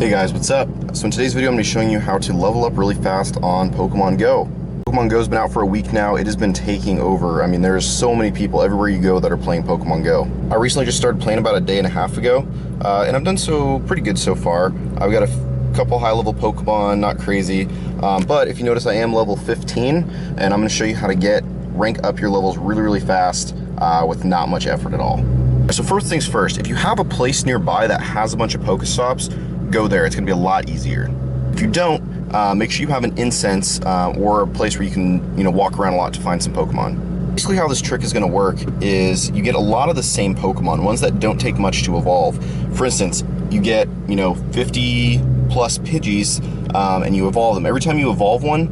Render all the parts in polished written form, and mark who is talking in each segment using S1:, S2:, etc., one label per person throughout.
S1: Hey guys, what's up? So in today's video I'm going to be showing you how to level up really fast on Pokemon Go. Pokemon Go's been out for a week now. It has been taking over. I mean, there's so many people everywhere you go that are playing Pokemon Go. I recently just started playing about a day and a half ago, and I've done so pretty good so far. I've got a couple high-level Pokemon, not crazy, but if you notice I am level 15, and I'm going to show you how to rank up your levels really fast with not much effort at all. So first things first, if you have a place nearby that has a bunch of Pokestops, go there. It's going to be a lot easier. If you don't, make sure you have an incense or a place where you can, walk around a lot to find some Pokemon. Basically how this trick is going to work is you get a lot of the same Pokemon, ones that don't take much to evolve. For instance, you get, 50 plus Pidgeys and you evolve them. Every time you evolve one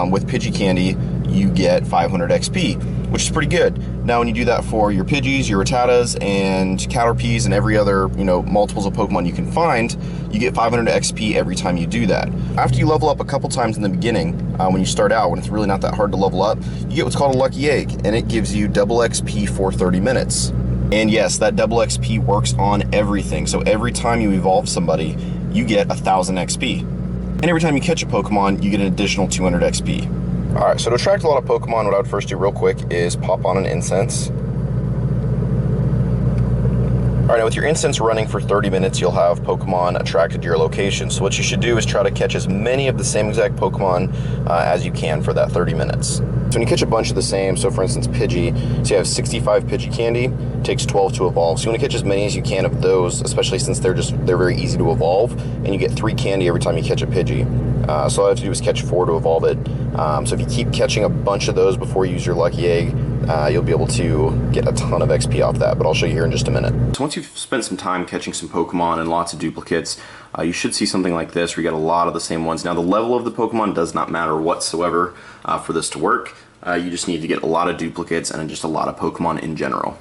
S1: with Pidgey Candy, you get 500 XP, which is pretty good. Now when you do that for your Pidgeys, your Rattatas, and Caterpies, and every other, multiples of Pokemon you can find, you get 500 XP every time you do that. After you level up a couple times in the beginning, when you start out, when it's really not that hard to level up, you get what's called a Lucky Egg, and it gives you double XP for 30 minutes. And yes, that double XP works on everything. So every time you evolve somebody, you get 1000 XP. And every time you catch a Pokemon, you get an additional 200 XP. Alright, so to attract a lot of Pokemon, what I would first do real quick is pop on an incense. Alright, now with your incense running for 30 minutes, you'll have Pokemon attracted to your location. So what you should do is try to catch as many of the same exact Pokemon as you can for that 30 minutes. So when you catch a bunch of the same, so for instance Pidgey, so you have 65 Pidgey Candy, takes 12 to evolve. So you want to catch as many as you can of those, especially since they're very easy to evolve, and you get 3 candy every time you catch a Pidgey. So all you have to do is catch 4 to evolve it. So if you keep catching a bunch of those before you use your Lucky Egg, you'll be able to get a ton of XP off that, but I'll show you here in just a minute. So once you've spent some time catching some Pokemon and lots of duplicates, you should see something like this where you get a lot of the same ones. Now the level of the Pokemon does not matter whatsoever for this to work. You just need to get a lot of duplicates and just a lot of Pokemon in general.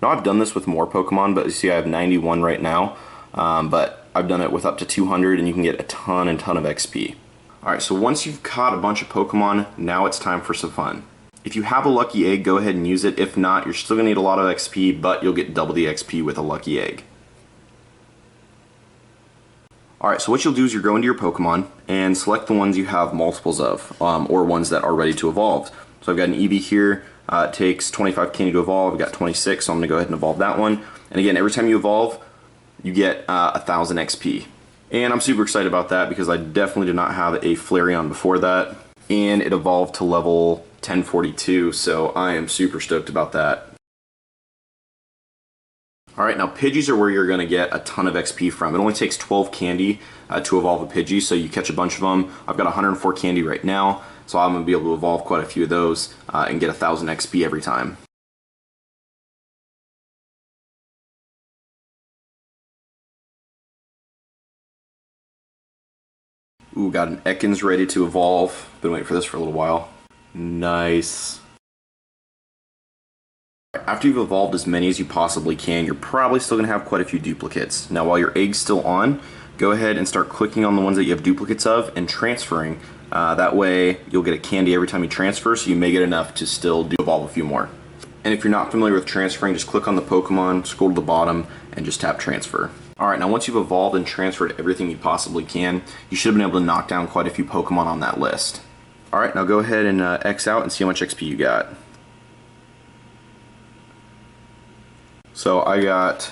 S1: Now I've done this with more Pokemon, but you see I have 91 right now, but I've done it with up to 200 and you can get a ton of XP. Alright, so once you've caught a bunch of Pokemon, now it's time for some fun. If you have a Lucky Egg, go ahead and use it. If not, you're still going to need a lot of XP, but you'll get double the XP with a Lucky Egg. Alright, so what you'll do is you'll go into your Pokemon and select the ones you have multiples of, or ones that are ready to evolve. So I've got an Eevee here, it takes 25 candy to evolve, I've got 26, so I'm going to go ahead and evolve that one. And again, every time you evolve, you get 1000 XP. And I'm super excited about that because I definitely did not have a Flareon before that, and it evolved to level 1042, so I am super stoked about that. Alright, now Pidgeys are where you're going to get a ton of XP from. It only takes 12 candy to evolve a Pidgey, so you catch a bunch of them. I've got 104 candy right now, so I'm going to be able to evolve quite a few of those and get 1000 XP every time. Ooh, got an Ekans ready to evolve. Been waiting for this for a little while. Nice. After you've evolved as many as you possibly can, you're probably still going to have quite a few duplicates. Now while your egg's still on, go ahead and start clicking on the ones that you have duplicates of and transferring. That way you'll get a candy every time you transfer, so you may get enough to still evolve a few more. And if you're not familiar with transferring, just click on the Pokemon, scroll to the bottom, and just tap transfer. Alright, now once you've evolved and transferred everything you possibly can, you should have been able to knock down quite a few Pokemon on that list. Alright, now go ahead and X out and see how much XP you got. So I got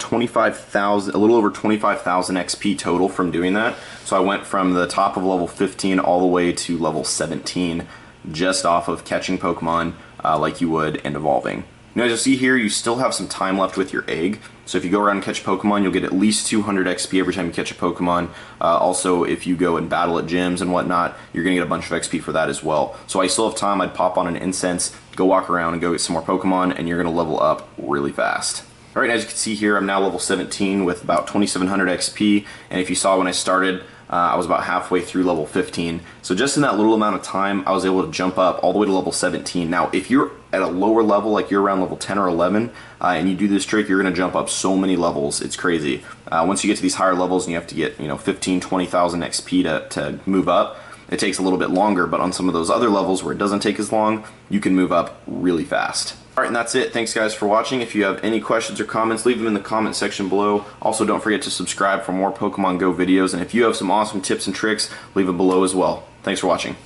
S1: 25,000, a little over 25,000 XP total from doing that. So I went from the top of level 15 all the way to level 17 just off of catching Pokemon like you would and evolving. Now as you'll see here, you still have some time left with your egg. So if you go around and catch Pokemon, you'll get at least 200 XP every time you catch a Pokemon. Also, if you go and battle at gyms and whatnot, you're going to get a bunch of XP for that as well. So I still have time. I'd pop on an incense, go walk around and go get some more Pokemon, and you're going to level up really fast. Alright, as you can see here, I'm now level 17 with about 2700 XP, and if you saw when I started, I was about halfway through level 15. So just in that little amount of time, I was able to jump up all the way to level 17. Now, if you're at a lower level, like you're around level 10 or 11, and you do this trick, you're going to jump up so many levels. It's crazy. Once you get to these higher levels and you have to get 15, 20,000 XP to move up, it takes a little bit longer, but on some of those other levels where it doesn't take as long, you can move up really fast. Alright, and that's it. Thanks guys for watching. If you have any questions or comments, leave them in the comment section below. Also, don't forget to subscribe for more Pokemon Go videos, and if you have some awesome tips and tricks, leave it below as well. Thanks for watching.